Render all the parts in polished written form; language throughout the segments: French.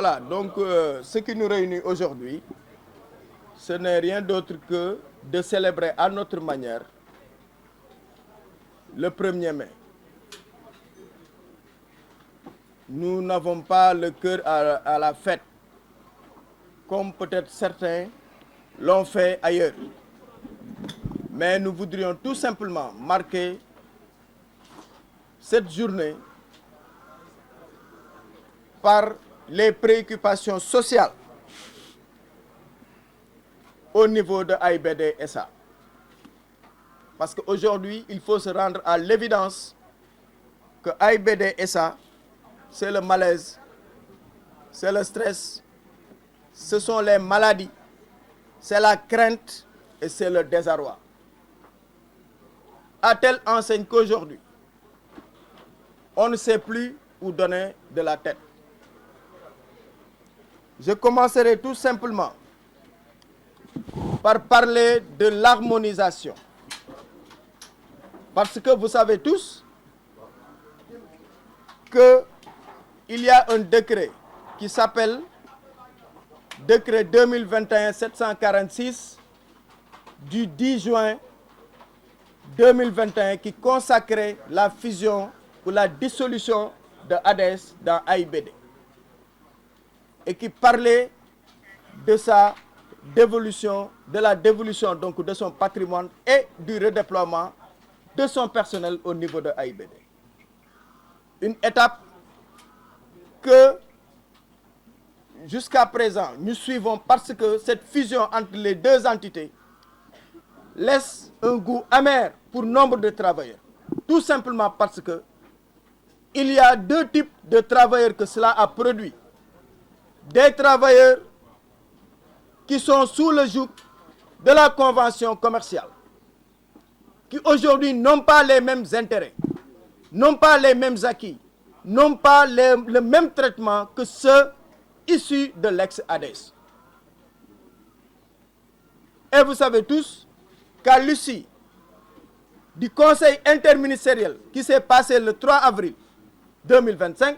Voilà, donc ce qui nous réunit aujourd'hui, ce n'est rien d'autre que de célébrer à notre manière le 1er mai. Nous n'avons pas le cœur à la fête, comme peut-être certains l'ont fait ailleurs. Mais nous voudrions tout simplement marquer cette journée par les préoccupations sociales au niveau de AIBD SA. Parce qu'aujourd'hui, il faut se rendre à l'évidence que AIBD SA, c'est le malaise, c'est le stress, ce sont les maladies, c'est la crainte et c'est le désarroi. À telle enseigne qu'aujourd'hui, on ne sait plus où donner de la tête. Je commencerai tout simplement par parler de l'harmonisation. Parce que vous savez tous qu'il y a un décret qui s'appelle décret 2021-746 du 10 juin 2021 qui consacrait la fusion ou la dissolution de ADES dans AIBD et qui parlait de sa dévolution, de la dévolution donc de son patrimoine et du redéploiement de son personnel au niveau de AIBD. Une étape que jusqu'à présent nous suivons parce que cette fusion entre les deux entités laisse un goût amer pour nombre de travailleurs. Tout simplement parce que il y a deux types de travailleurs que cela a produit. Des travailleurs qui sont sous le joug de la convention commerciale, qui aujourd'hui n'ont pas les mêmes intérêts, n'ont pas les mêmes acquis, n'ont pas le même traitement que ceux issus de l'ex-ADES. Et vous savez tous qu'à l'issue du conseil interministériel qui s'est passé le 3 avril 2025,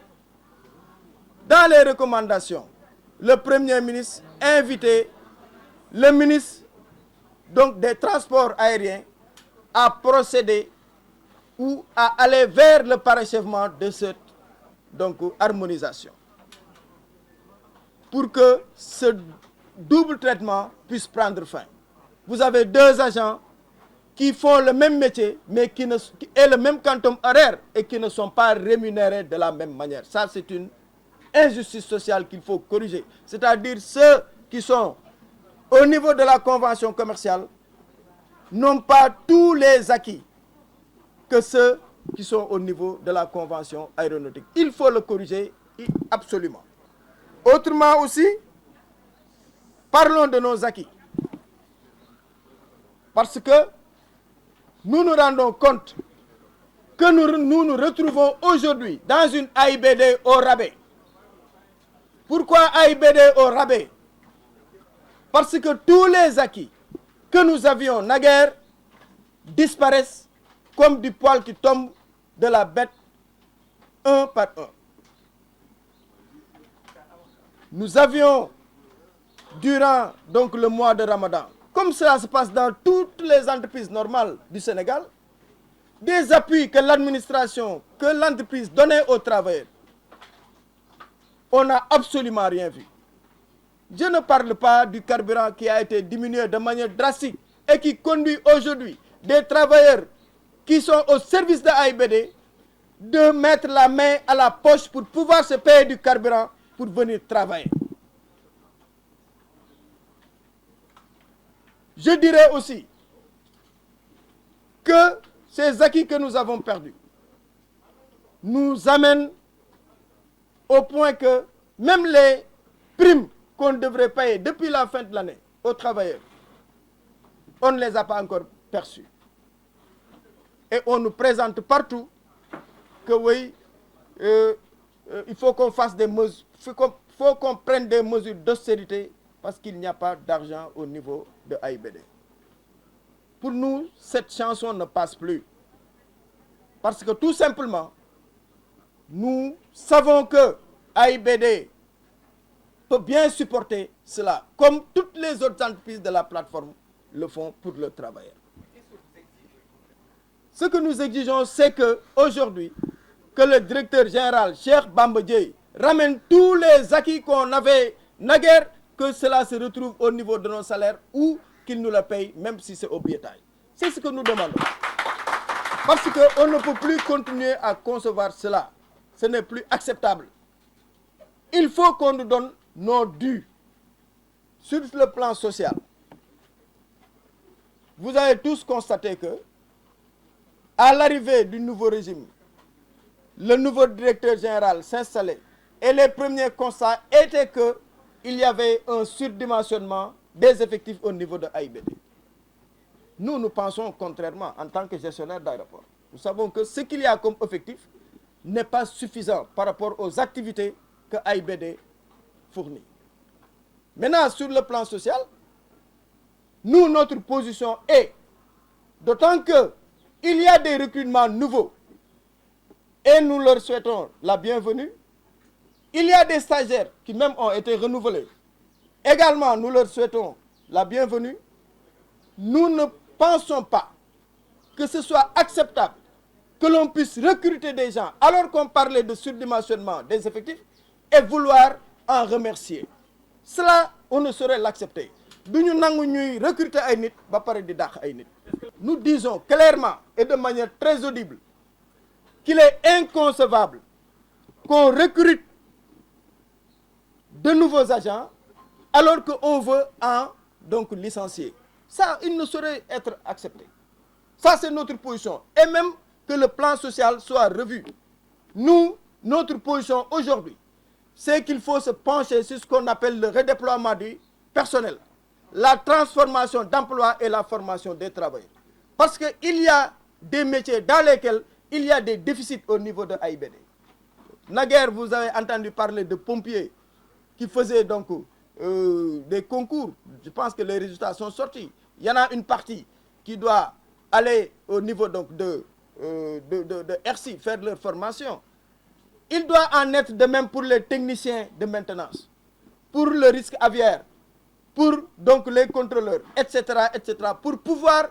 dans les recommandations, le Premier ministre a invité le ministre donc, des Transports aériens à procéder ou à aller vers le parachèvement de cette donc, harmonisation. Pour que ce double traitement puisse prendre fin. Vous avez deux agents qui font le même métier, mais qui et le même quantum horaire et qui ne sont pas rémunérés de la même manière. Ça, c'est une injustice sociale qu'il faut corriger. C'est-à-dire ceux qui sont au niveau de la convention commerciale n'ont pas tous les acquis que ceux qui sont au niveau de la convention aéronautique. Il faut le corriger absolument. Autrement aussi, parlons de nos acquis. Parce que nous nous rendons compte que nous nous retrouvons aujourd'hui dans une AIBD au rabais. Pourquoi AIBD au rabais? Parce que tous les acquis que nous avions naguère disparaissent comme du poil qui tombe de la bête un par un. Nous avions, durant donc, le mois de Ramadan, comme cela se passe dans toutes les entreprises normales du Sénégal, des appuis que l'administration, que l'entreprise donnait aux travailleurs. On n'a absolument rien vu. Je ne parle pas du carburant qui a été diminué de manière drastique et qui conduit aujourd'hui des travailleurs qui sont au service de AIBD de mettre la main à la poche pour pouvoir se payer du carburant pour venir travailler. Je dirais aussi que ces acquis que nous avons perdus nous amènent au point que même les primes qu'on devrait payer depuis la fin de l'année aux travailleurs, on ne les a pas encore perçues. Et on nous présente partout que oui, il faut qu'on fasse des mesures, faut qu'on prenne des mesures d'austérité parce qu'il n'y a pas d'argent au niveau de AIBD. Pour nous, cette chanson ne passe plus. Parce que tout simplement, nous savons que AIBD peut bien supporter cela, comme toutes les autres entreprises de la plateforme le font pour leurs travailleurs. Ce que nous exigeons, c'est qu'aujourd'hui, que le directeur général, Cheikh Bamba Dièye, ramène tous les acquis qu'on avait naguère, que cela se retrouve au niveau de nos salaires ou qu'il nous le paye, même si c'est au piétage. C'est ce que nous demandons. Parce qu'on ne peut plus continuer à concevoir cela. Ce n'est plus acceptable. Il faut qu'on nous donne nos dus. Sur le plan social, vous avez tous constaté que, à l'arrivée du nouveau régime, le nouveau directeur général s'installait et les premiers constats étaient qu'il y avait un surdimensionnement des effectifs au niveau de AIBD. Nous pensons contrairement en tant que gestionnaire d'aéroport. Nous savons que ce qu'il y a comme effectif n'est pas suffisant par rapport aux activités que AIBD fournit. Maintenant, sur le plan social, nous, notre position est, d'autant qu'il y a des recrutements nouveaux, et nous leur souhaitons la bienvenue. Il y a des stagiaires qui même ont été renouvelés. Également, nous leur souhaitons la bienvenue. Nous ne pensons pas que ce soit acceptable que l'on puisse recruter des gens alors qu'on parlait de surdimensionnement des effectifs et vouloir en remercier. Cela, on ne saurait l'accepter. Nous disons clairement et de manière très audible qu'il est inconcevable qu'on recrute de nouveaux agents alors qu'on veut donc licencier. Ça, il ne saurait être accepté. Ça, c'est notre position. Et même que le plan social soit revu. Nous, notre position aujourd'hui, c'est qu'il faut se pencher sur ce qu'on appelle le redéploiement du personnel, la transformation d'emploi et la formation des travailleurs. Parce qu'il y a des métiers dans lesquels il y a des déficits au niveau de AIBD. Naguère, vous avez entendu parler de pompiers qui faisaient donc des concours. Je pense que les résultats sont sortis. Il y en a une partie qui doit aller au niveau donc de RC, faire leur formation. Il doit en être de même pour les techniciens de maintenance, pour le risque aviaire, pour donc les contrôleurs, etc., pour pouvoir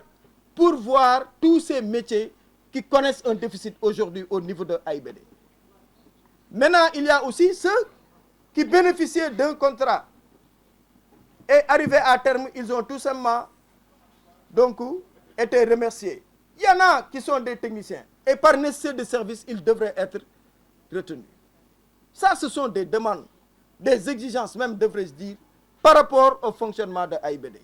pourvoir tous ces métiers qui connaissent un déficit aujourd'hui au niveau de AIBD. Maintenant, il y a aussi ceux qui bénéficiaient d'un contrat et arrivés à terme, ils ont tout simplement donc été remerciés. Il y en a qui sont des techniciens et par nécessité de service, ils devraient être retenus. Ça, ce sont des demandes, des exigences même, devrais-je dire, par rapport au fonctionnement de AIBD.